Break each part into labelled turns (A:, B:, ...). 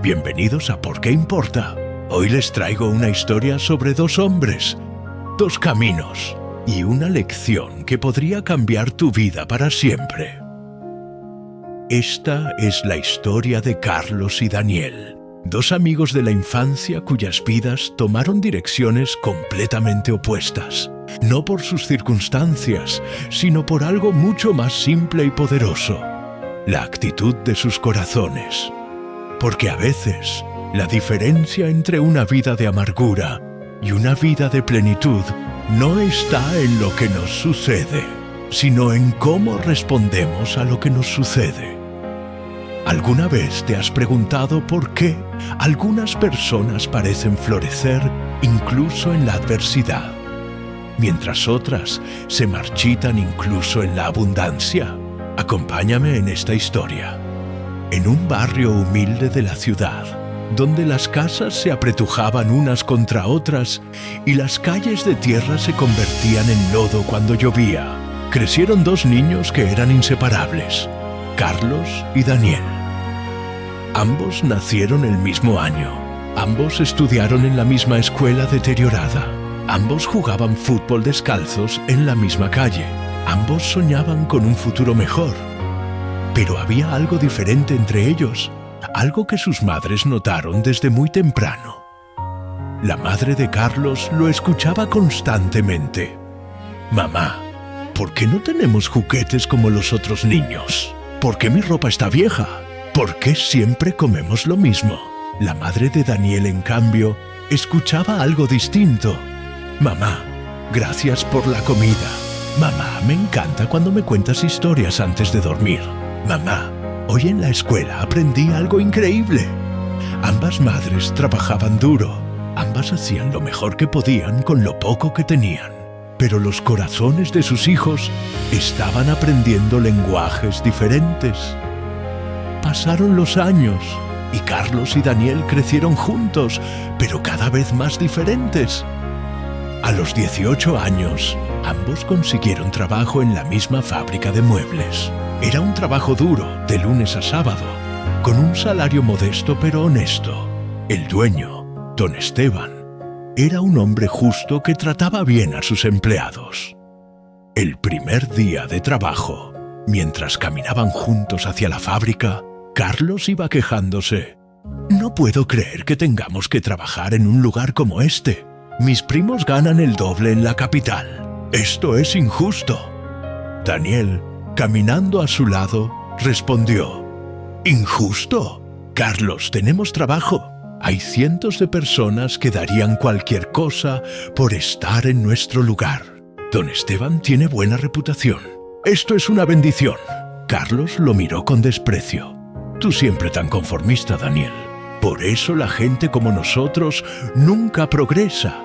A: Bienvenidos a ¿Por qué importa? Hoy les traigo una historia sobre dos hombres, dos caminos y una lección que podría cambiar tu vida para siempre. Esta es la historia de Carlos y Daniel, dos amigos de la infancia cuyas vidas tomaron direcciones completamente opuestas, no por sus circunstancias, sino por algo mucho más simple y poderoso, la actitud de sus corazones. Porque a veces, la diferencia entre una vida de amargura y una vida de plenitud no está en lo que nos sucede, sino en cómo respondemos a lo que nos sucede. ¿Alguna vez te has preguntado por qué algunas personas parecen florecer incluso en la adversidad, mientras otras se marchitan incluso en la abundancia? Acompáñame en esta historia. En un barrio humilde de la ciudad, donde las casas se apretujaban unas contra otras y las calles de tierra se convertían en lodo cuando llovía, crecieron dos niños que eran inseparables, Carlos y Daniel. Ambos nacieron el mismo año, ambos estudiaron en la misma escuela deteriorada, ambos jugaban fútbol descalzos en la misma calle, ambos soñaban con un futuro mejor. Pero había algo diferente entre ellos, algo que sus madres notaron desde muy temprano. La madre de Carlos lo escuchaba constantemente. «Mamá, ¿por qué no tenemos juguetes como los otros niños? ¿Por qué mi ropa está vieja? ¿Por qué siempre comemos lo mismo?» La madre de Daniel, en cambio, escuchaba algo distinto. «Mamá, gracias por la comida. Mamá, me encanta cuando me cuentas historias antes de dormir. Mamá, hoy en la escuela aprendí algo increíble». Ambas madres trabajaban duro, ambas hacían lo mejor que podían con lo poco que tenían, pero los corazones de sus hijos estaban aprendiendo lenguajes diferentes. Pasaron los años y Carlos y Daniel crecieron juntos, pero cada vez más diferentes. A los 18 años, ambos consiguieron trabajo en la misma fábrica de muebles. Era un trabajo duro, de lunes a sábado, con un salario modesto pero honesto. El dueño, don Esteban, era un hombre justo que trataba bien a sus empleados. El primer día de trabajo, mientras caminaban juntos hacia la fábrica, Carlos iba quejándose. «No puedo creer que tengamos que trabajar en un lugar como este. Mis primos ganan el doble en la capital. Esto es injusto». Daniel, caminando a su lado, respondió: «¿Injusto? Carlos, tenemos trabajo. Hay cientos de personas que darían cualquier cosa por estar en nuestro lugar. Don Esteban tiene buena reputación. Esto es una bendición». Carlos lo miró con desprecio. «Tú siempre tan conformista, Daniel. Por eso la gente como nosotros nunca progresa».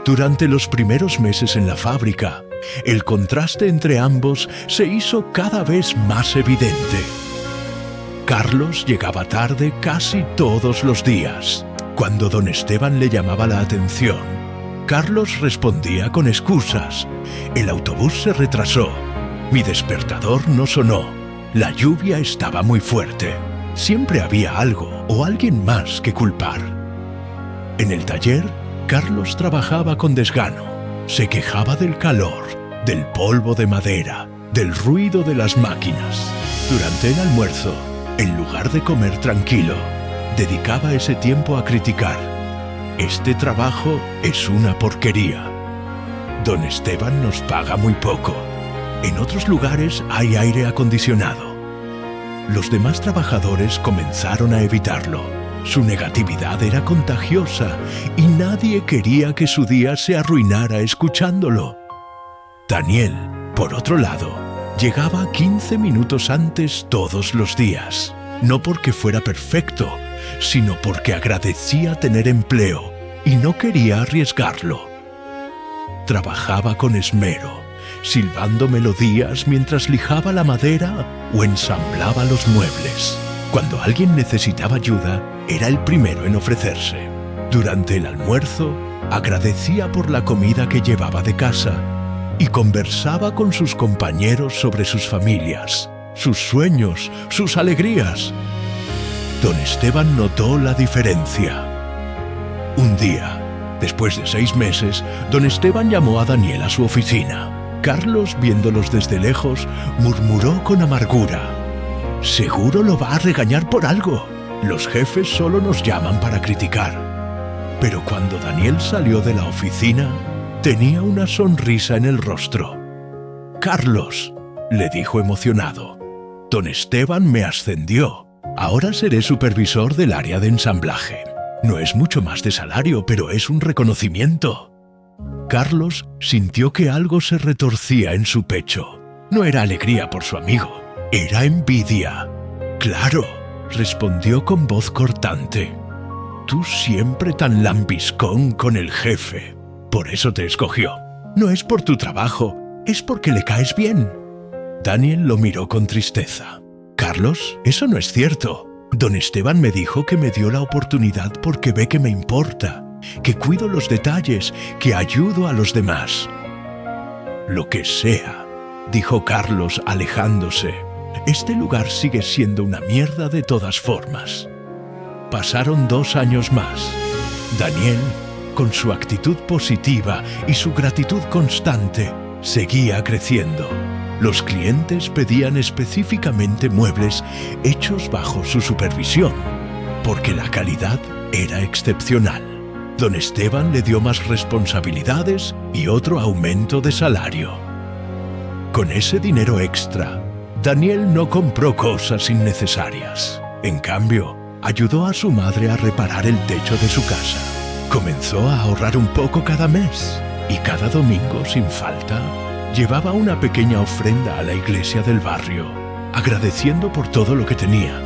A: Durante los primeros meses en la fábrica, el contraste entre ambos se hizo cada vez más evidente. Carlos llegaba tarde casi todos los días. Cuando don Esteban le llamaba la atención, Carlos respondía con excusas. «El autobús se retrasó. Mi despertador no sonó. La lluvia estaba muy fuerte». Siempre había algo o alguien más que culpar. En el taller, Carlos trabajaba con desgano. Se quejaba del calor, del polvo de madera, del ruido de las máquinas. Durante el almuerzo, en lugar de comer tranquilo, dedicaba ese tiempo a criticar. «Este trabajo es una porquería. Don Esteban nos paga muy poco. En otros lugares hay aire acondicionado». Los demás trabajadores comenzaron a evitarlo. Su negatividad era contagiosa y nadie quería que su día se arruinara escuchándolo. Daniel, por otro lado, llegaba 15 minutos antes todos los días. No porque fuera perfecto, sino porque agradecía tener empleo y no quería arriesgarlo. Trabajaba con esmero, silbando melodías mientras lijaba la madera o ensamblaba los muebles. Cuando alguien necesitaba ayuda, era el primero en ofrecerse. Durante el almuerzo, agradecía por la comida que llevaba de casa y conversaba con sus compañeros sobre sus familias, sus sueños, sus alegrías. Don Esteban notó la diferencia. Un día, después de 6 meses, don Esteban llamó a Daniel a su oficina. Carlos, viéndolos desde lejos, murmuró con amargura: «Seguro lo va a regañar por algo. Los jefes solo nos llaman para criticar». Pero cuando Daniel salió de la oficina, tenía una sonrisa en el rostro. «Carlos», le dijo emocionado, «don Esteban me ascendió. Ahora seré supervisor del área de ensamblaje. No es mucho más de salario, pero es un reconocimiento». Carlos sintió que algo se retorcía en su pecho. No era alegría por su amigo, era envidia. «Claro», respondió con voz cortante. «Tú siempre tan lambiscón con el jefe. Por eso te escogió. No es por tu trabajo, es porque le caes bien». Daniel lo miró con tristeza. «Carlos, eso no es cierto. Don Esteban me dijo que me dio la oportunidad porque ve que me importa, que cuido los detalles, que ayudo a los demás». «Lo que sea», dijo Carlos alejándose. «Este lugar sigue siendo una mierda de todas formas». Pasaron 2 años más. Daniel, con su actitud positiva y su gratitud constante, seguía creciendo. Los clientes pedían específicamente muebles hechos bajo su supervisión, porque la calidad era excepcional. Don Esteban le dio más responsabilidades y otro aumento de salario. Con ese dinero extra, Daniel no compró cosas innecesarias. En cambio, ayudó a su madre a reparar el techo de su casa. Comenzó a ahorrar un poco cada mes y cada domingo, sin falta, llevaba una pequeña ofrenda a la iglesia del barrio, agradeciendo por todo lo que tenía.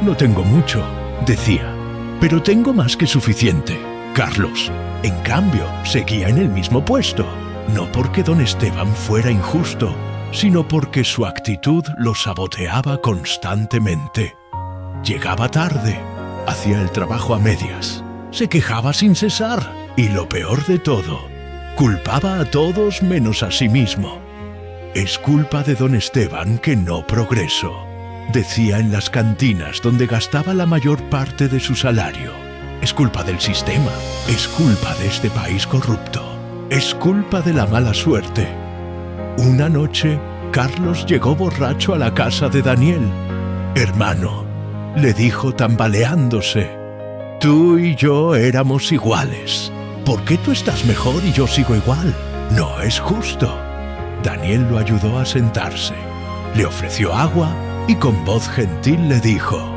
A: «No tengo mucho», decía, «pero tengo más que suficiente». Carlos, en cambio, seguía en el mismo puesto, no porque don Esteban fuera injusto, sino porque su actitud lo saboteaba constantemente. Llegaba tarde, hacía el trabajo a medias, se quejaba sin cesar y, lo peor de todo, culpaba a todos menos a sí mismo. «Es culpa de don Esteban que no progreso», decía en las cantinas donde gastaba la mayor parte de su salario. «Es culpa del sistema, es culpa de este país corrupto, es culpa de la mala suerte». Una noche, Carlos llegó borracho a la casa de Daniel. «Hermano», le dijo tambaleándose, «tú y yo éramos iguales. ¿Por qué tú estás mejor y yo sigo igual? No es justo». Daniel lo ayudó a sentarse, le ofreció agua y con voz gentil le dijo: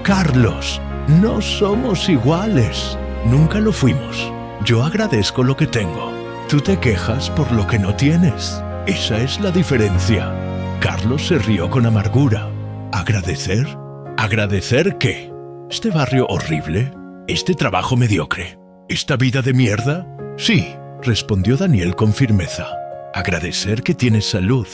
A: «Carlos, no somos iguales. Nunca lo fuimos. Yo agradezco lo que tengo. Tú te quejas por lo que no tienes. Esa es la diferencia». Carlos se rió con amargura. «¿Agradecer? ¿Agradecer qué? ¿Este barrio horrible? ¿Este trabajo mediocre? ¿Esta vida de mierda?» «Sí», respondió Daniel con firmeza. «Agradecer que tienes salud,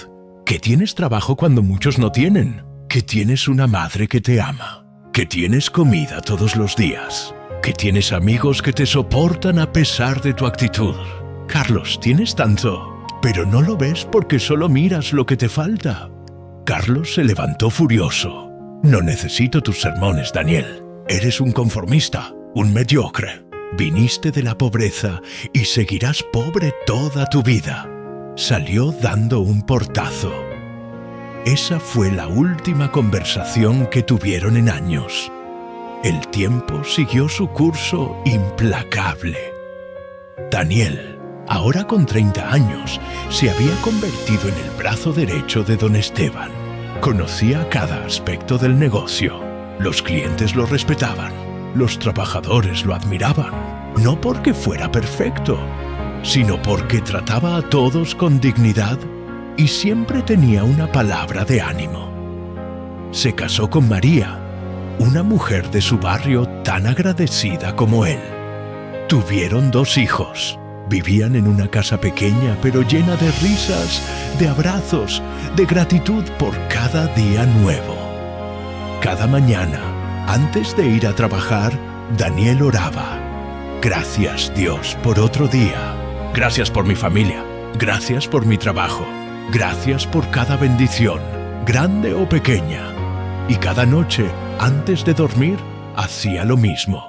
A: que tienes trabajo cuando muchos no tienen, que tienes una madre que te ama, que tienes comida todos los días, que tienes amigos que te soportan a pesar de tu actitud. Carlos, tienes tanto, pero no lo ves porque solo miras lo que te falta». Carlos se levantó furioso. «No necesito tus sermones, Daniel. Eres un conformista, un mediocre. Viniste de la pobreza y seguirás pobre toda tu vida». Salió dando un portazo. Esa fue la última conversación que tuvieron en años. El tiempo siguió su curso implacable. Daniel, ahora con 30 años, se había convertido en el brazo derecho de don Esteban. Conocía cada aspecto del negocio. Los clientes lo respetaban, los trabajadores lo admiraban, no porque fuera perfecto, sino porque trataba a todos con dignidad y siempre tenía una palabra de ánimo. Se casó con María, una mujer de su barrio tan agradecida como él. Tuvieron 2 hijos. Vivían en una casa pequeña pero llena de risas, de abrazos, de gratitud por cada día nuevo. Cada mañana, antes de ir a trabajar, Daniel oraba: «Gracias, Dios, por otro día. Gracias por mi familia. Gracias por mi trabajo. Gracias por cada bendición, grande o pequeña». y cada noche, antes de dormir, hacía lo mismo.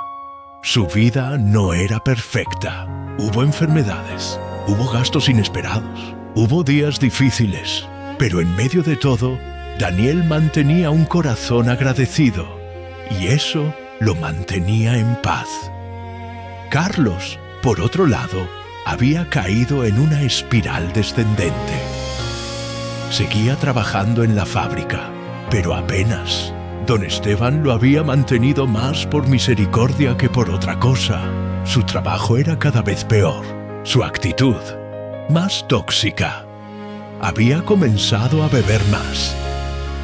A: Su vida no era perfecta. Hubo enfermedades, hubo gastos inesperados, hubo días difíciles, pero en medio de todo, Daniel mantenía un corazón agradecido, y eso lo mantenía en paz. Carlos, por otro lado, había caído en una espiral descendente. Seguía trabajando en la fábrica, pero apenas. Don Esteban lo había mantenido más por misericordia que por otra cosa. Su trabajo era cada vez peor, su actitud más tóxica. Había comenzado a beber más.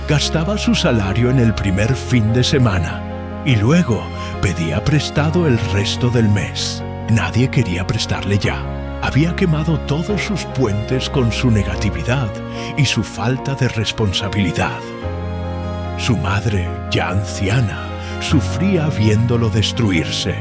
A: Gastaba su salario en el primer fin de semana y luego pedía prestado el resto del mes. Nadie quería prestarle ya. Había quemado todos sus puentes con su negatividad y su falta de responsabilidad. Su madre, ya anciana, sufría viéndolo destruirse.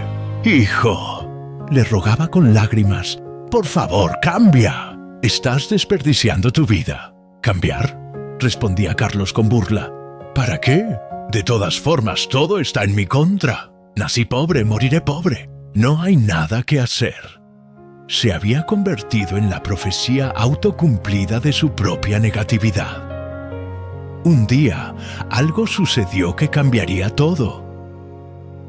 A: «Hijo», le rogaba con lágrimas, «por favor, cambia. Estás desperdiciando tu vida». «¿Cambiar?», respondía Carlos con burla. «¿Para qué? De todas formas, todo está en mi contra. Nací pobre, moriré pobre. No hay nada que hacer». Se había convertido en la profecía autocumplida de su propia negatividad. Un día, algo sucedió que cambiaría todo.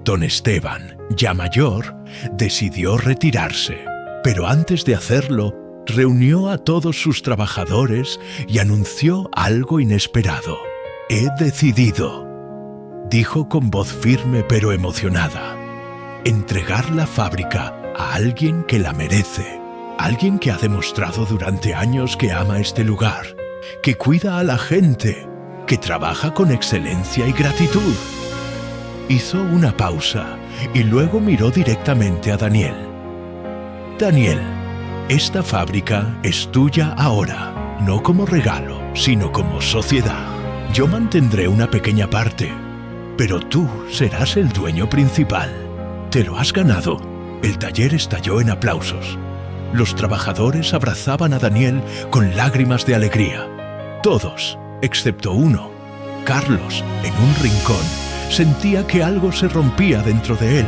A: Don Esteban, ya mayor, decidió retirarse, pero antes de hacerlo, reunió a todos sus trabajadores y anunció algo inesperado. «He decidido», dijo con voz firme pero emocionada, «entregar la fábrica a alguien que la merece, alguien que ha demostrado durante años que ama este lugar, que cuida a la gente, que trabaja con excelencia y gratitud». Hizo una pausa y luego miró directamente a Daniel. «Daniel, esta fábrica es tuya ahora, no como regalo, sino como sociedad. Yo mantendré una pequeña parte, pero tú serás el dueño principal. Te lo has ganado». El taller estalló en aplausos. Los trabajadores abrazaban a Daniel con lágrimas de alegría. Todos, excepto uno, Carlos, en un rincón, sentía que algo se rompía dentro de él.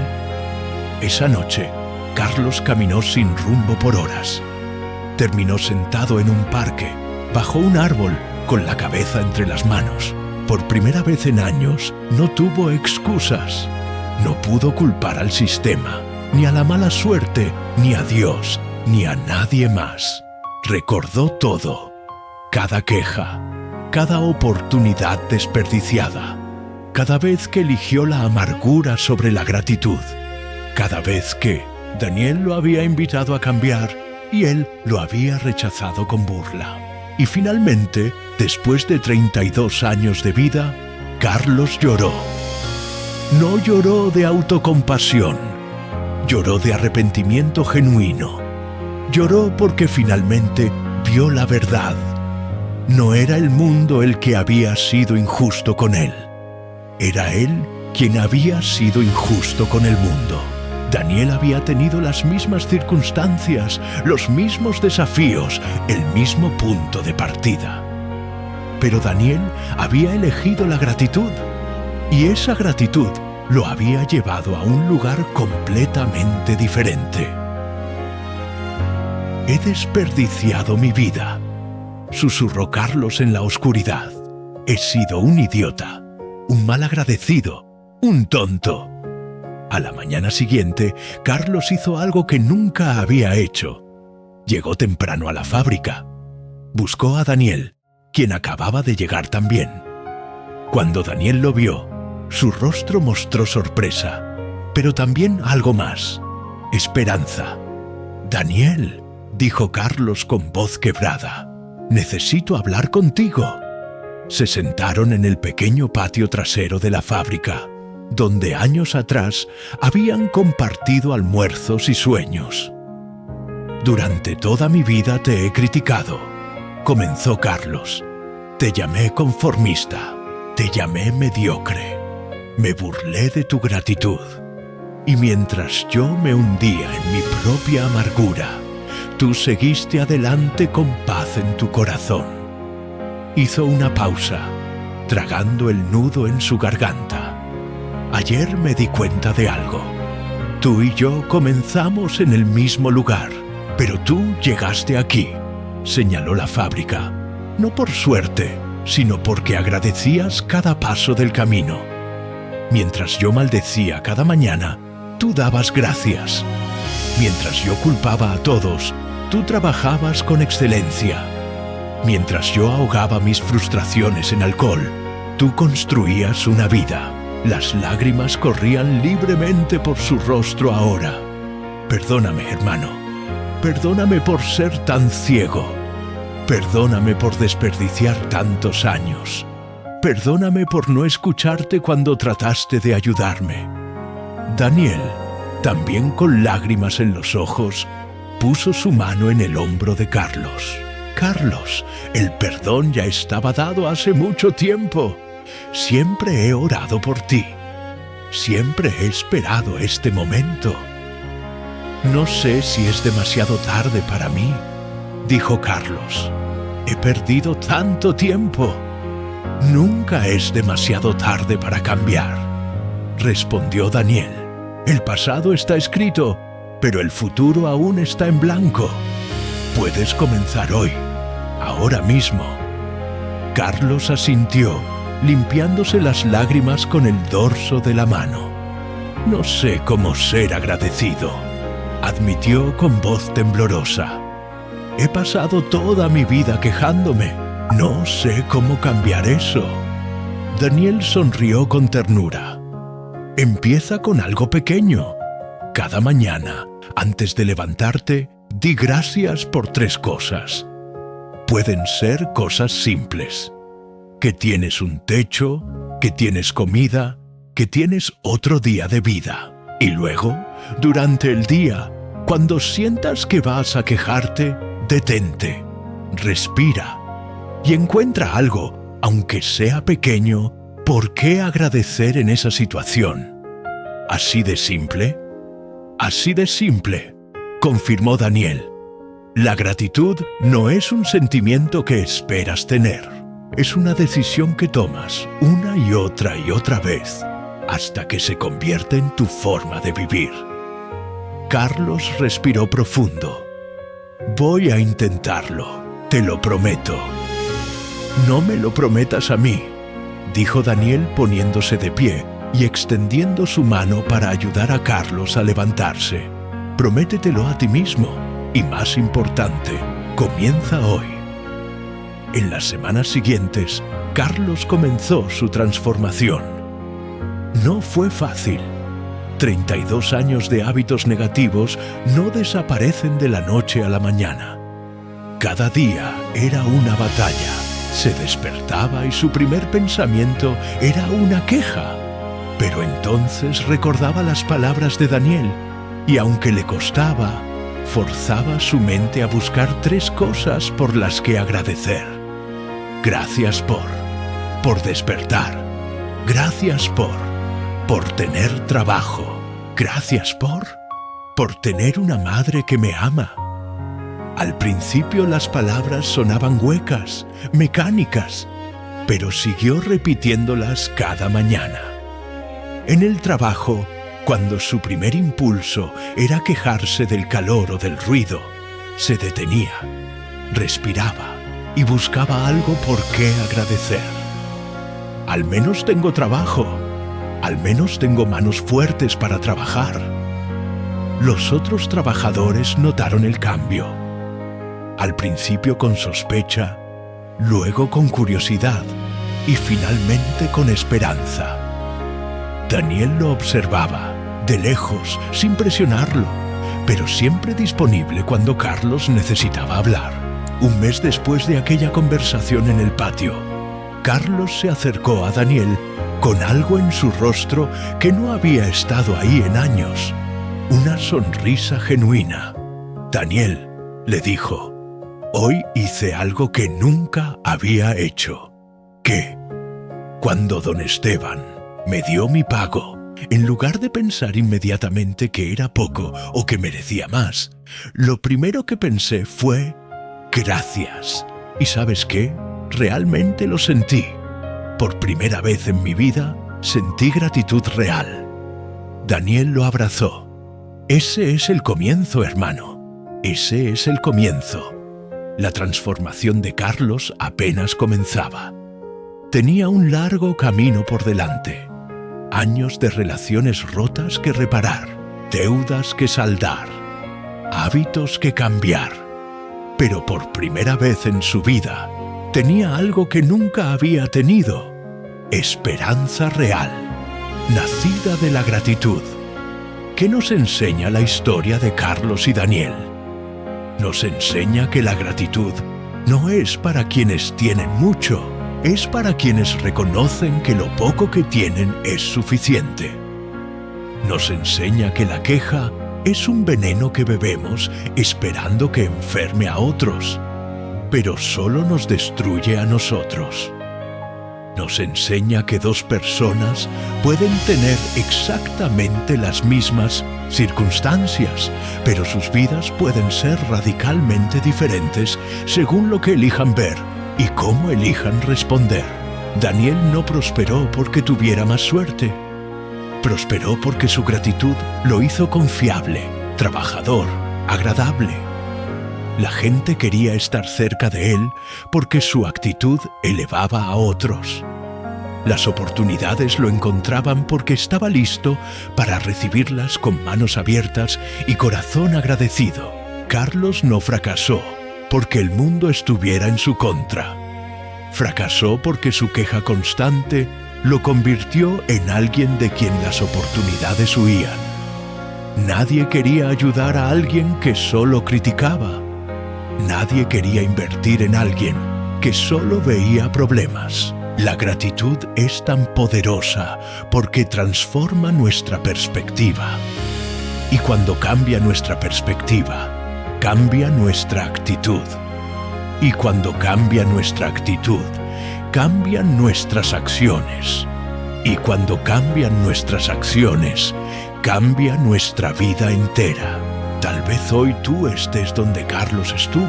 A: Esa noche, Carlos caminó sin rumbo por horas. Terminó sentado en un parque, bajo un árbol, con la cabeza entre las manos. Por primera vez en años, no tuvo excusas. No pudo culpar al sistema, ni a la mala suerte, ni a Dios, ni a nadie más. Recordó todo, cada queja, cada oportunidad desperdiciada, cada vez que eligió la amargura sobre la gratitud, cada vez que Daniel lo había invitado a cambiar y él lo había rechazado con burla. Y finalmente, después de 32 años de vida, Carlos lloró. No lloró de autocompasión, lloró de arrepentimiento genuino. Lloró porque finalmente vio la verdad. No era el mundo el que había sido injusto con él. Era él quien había sido injusto con el mundo. Daniel había tenido las mismas circunstancias, los mismos desafíos, el mismo punto de partida. Pero Daniel había elegido la gratitud, y esa gratitud lo había llevado a un lugar completamente diferente. «He desperdiciado mi vida», susurró Carlos en la oscuridad. «He sido un idiota, un malagradecido, un tonto». A la mañana siguiente, Carlos hizo algo que nunca había hecho. Llegó temprano a la fábrica. Buscó a Daniel, quien acababa de llegar también. Cuando Daniel lo vio, su rostro mostró sorpresa, pero también algo más: esperanza. «Daniel», dijo Carlos con voz quebrada, «necesito hablar contigo». Se sentaron en el pequeño patio trasero de la fábrica, donde años atrás habían compartido almuerzos y sueños. «Durante toda mi vida te he criticado», comenzó Carlos. «Te llamé conformista, te llamé mediocre. Me burlé de tu gratitud. Y mientras yo me hundía en mi propia amargura, tú seguiste adelante con paz en tu corazón». Hizo una pausa, tragando el nudo en su garganta. Ayer me di cuenta de algo. Tú y yo comenzamos en el mismo lugar, pero tú llegaste aquí, señaló la fábrica, no por suerte, sino porque agradecías cada paso del camino. Mientras yo maldecía cada mañana, tú dabas gracias. Mientras yo culpaba a todos, tú trabajabas con excelencia. Mientras yo ahogaba mis frustraciones en alcohol, tú construías una vida. Las lágrimas corrían libremente por su rostro ahora. Perdóname, hermano. Perdóname por ser tan ciego. Perdóname por desperdiciar tantos años. Perdóname por no escucharte cuando trataste de ayudarme. Daniel, también con lágrimas en los ojos, puso su mano en el hombro de Carlos. Carlos, el perdón ya estaba dado hace mucho tiempo. Siempre he orado por ti. Siempre he esperado este momento. No sé si es demasiado tarde para mí, dijo Carlos. He perdido tanto tiempo. Nunca es demasiado tarde para cambiar, respondió Daniel. El pasado está escrito, pero el futuro aún está en blanco. Puedes comenzar hoy, ahora mismo. Carlos asintió, limpiándose las lágrimas con el dorso de la mano. No sé cómo ser agradecido, admitió con voz temblorosa. He pasado toda mi vida quejándome. No sé cómo cambiar eso. Daniel sonrió con ternura. Empieza con algo pequeño. Cada mañana, antes de levantarte, di gracias por 3 cosas. Pueden ser cosas simples. Que tienes un techo, que tienes comida, que tienes otro día de vida. Y luego, durante el día, cuando sientas que vas a quejarte, detente, respira y encuentra algo, aunque sea pequeño, por qué agradecer en esa situación. ¿Así de simple? Así de simple, confirmó Daniel. La gratitud no es un sentimiento que esperas tener. Es una decisión que tomas una y otra vez, hasta que se convierte en tu forma de vivir. Carlos respiró profundo. Voy a intentarlo, te lo prometo. No me lo prometas a mí, dijo Daniel poniéndose de pie y extendiendo su mano para ayudar a Carlos a levantarse. Prométetelo a ti mismo y, más importante, comienza hoy. En las semanas siguientes, Carlos comenzó su transformación. No fue fácil. 32 años de hábitos negativos no desaparecen de la noche a la mañana. Cada día era una batalla. Se despertaba y su primer pensamiento era una queja. Pero entonces recordaba las palabras de Daniel y, aunque le costaba, forzaba su mente a buscar 3 cosas por las que agradecer. Gracias por despertar. Gracias por tener trabajo. Gracias por tener una madre que me ama. Al principio las palabras sonaban huecas, mecánicas, pero siguió repitiéndolas cada mañana. En el trabajo, cuando su primer impulso era quejarse del calor o del ruido, se detenía, respiraba y buscaba algo por qué agradecer. Al menos tengo trabajo. Al menos tengo manos fuertes para trabajar. Los otros trabajadores notaron el cambio. Al principio con sospecha, luego con curiosidad y finalmente con esperanza. Daniel lo observaba, de lejos, sin presionarlo, pero siempre disponible cuando Carlos necesitaba hablar. Un mes después de aquella conversación en el patio, Carlos se acercó a Daniel con algo en su rostro que no había estado ahí en años. Una sonrisa genuina. Daniel, le dijo, hoy hice algo que nunca había hecho. ¿Qué? Cuando don Esteban me dio mi pago, en lugar de pensar inmediatamente que era poco o que merecía más, lo primero que pensé fue, gracias. ¿Y sabes qué? Realmente lo sentí. Por primera vez en mi vida, sentí gratitud real. Daniel lo abrazó. Ese es el comienzo, hermano. Ese es el comienzo. La transformación de Carlos apenas comenzaba. Tenía un largo camino por delante. Años de relaciones rotas que reparar, deudas que saldar, hábitos que cambiar. Pero por primera vez en su vida, tenía algo que nunca había tenido: esperanza real, nacida de la gratitud. ¿Qué nos enseña la historia de Carlos y Daniel? Nos enseña que la gratitud no es para quienes tienen mucho, es para quienes reconocen que lo poco que tienen es suficiente. Nos enseña que la queja es un veneno que bebemos esperando que enferme a otros, pero solo nos destruye a nosotros. Nos enseña que dos personas pueden tener exactamente las mismas circunstancias, pero sus vidas pueden ser radicalmente diferentes según lo que elijan ver y cómo elijan responder. Daniel no prosperó porque tuviera más suerte. Prosperó porque su gratitud lo hizo confiable, trabajador, agradable. La gente quería estar cerca de él porque su actitud elevaba a otros. Las oportunidades lo encontraban porque estaba listo para recibirlas con manos abiertas y corazón agradecido. Carlos no fracasó porque el mundo estuviera en su contra. Fracasó porque su queja constante lo convirtió en alguien de quien las oportunidades huían. Nadie quería ayudar a alguien que solo criticaba. Nadie quería invertir en alguien que solo veía problemas. La gratitud es tan poderosa porque transforma nuestra perspectiva. Y cuando cambia nuestra perspectiva, cambia nuestra actitud. Y cuando cambia nuestra actitud, cambian nuestras acciones. Y cuando cambian nuestras acciones, cambia nuestra vida entera. Tal vez hoy tú estés donde Carlos estuvo.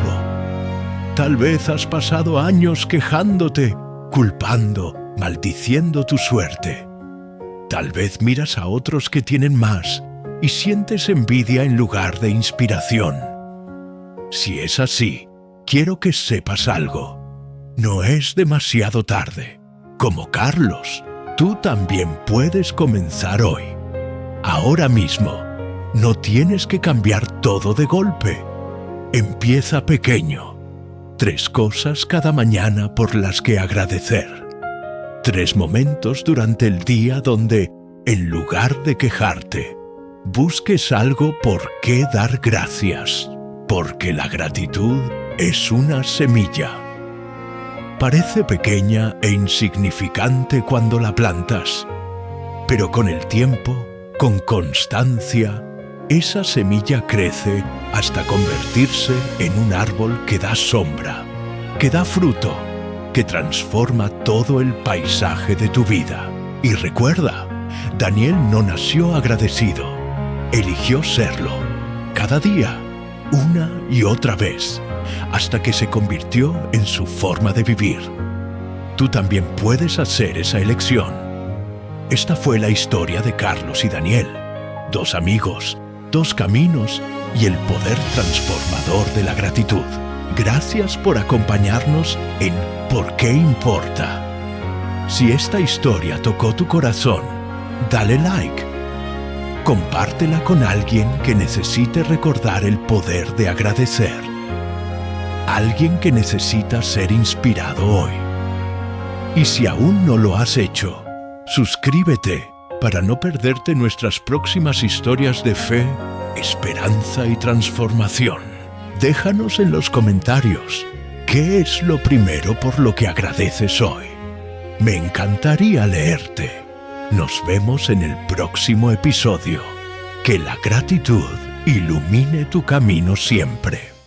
A: Tal vez has pasado años quejándote, culpando, maldiciendo tu suerte. Tal vez miras a otros que tienen más y sientes envidia en lugar de inspiración. Si es así, quiero que sepas algo. No es demasiado tarde. Como Carlos, tú también puedes comenzar hoy. Ahora mismo. No tienes que cambiar todo de golpe. Empieza pequeño. 3 cosas cada mañana por las que agradecer. 3 momentos durante el día donde, en lugar de quejarte, busques algo por qué dar gracias. Porque la gratitud es una semilla. Parece pequeña e insignificante cuando la plantas, pero con el tiempo, con constancia, esa semilla crece hasta convertirse en un árbol que da sombra, que da fruto, que transforma todo el paisaje de tu vida. Y recuerda, Daniel no nació agradecido, eligió serlo, cada día, una y otra vez, hasta que se convirtió en su forma de vivir. Tú también puedes hacer esa elección. Esta fue la historia de Carlos y Daniel, 2 amigos, 2 caminos y el poder transformador de la gratitud. Gracias por acompañarnos en ¿Por qué importa? Si esta historia tocó tu corazón, dale like. Compártela con alguien que necesite recordar el poder de agradecer. Alguien que necesita ser inspirado hoy. Y si aún no lo has hecho, suscríbete para no perderte nuestras próximas historias de fe, esperanza y transformación. Déjanos en los comentarios qué es lo primero por lo que agradeces hoy. Me encantaría leerte. Nos vemos en el próximo episodio. Que la gratitud ilumine tu camino siempre.